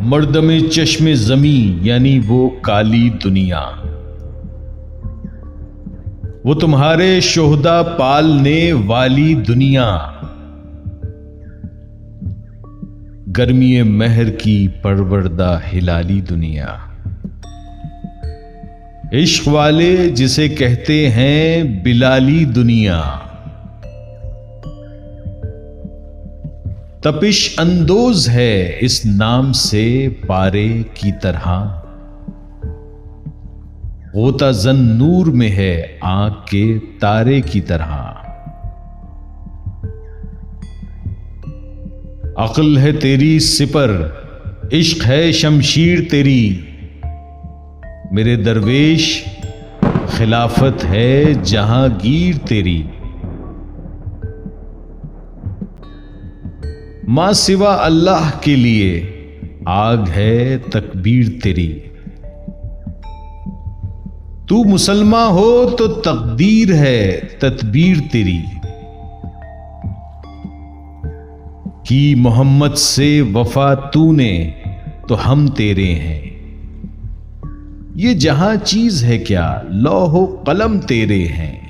मर्दमे चश्मे जमी यानी वो काली दुनिया, वो तुम्हारे शोहदा पालने वाली दुनिया, गर्मी महर की परवरदा हिलाली दुनिया, इश्क वाले जिसे कहते हैं बिलाली दुनिया, तपिश अंदोज है इस नाम से पारे की तरह, गोता जन नूर में है आंख के तारे की तरह, अक्ल है तेरी सिपर, इश्क है शमशीर तेरी, मेरे दरवेश खिलाफत है जहांगीर तेरी, मां सिवा अल्लाह के लिए आग है तकबीर तेरी, तू मुसलमान हो तो तकदीर है तदबीर तेरी, की मोहम्मद से वफा तूने तो हम तेरे हैं, ये जहां चीज है क्या लौहो कलम तेरे हैं,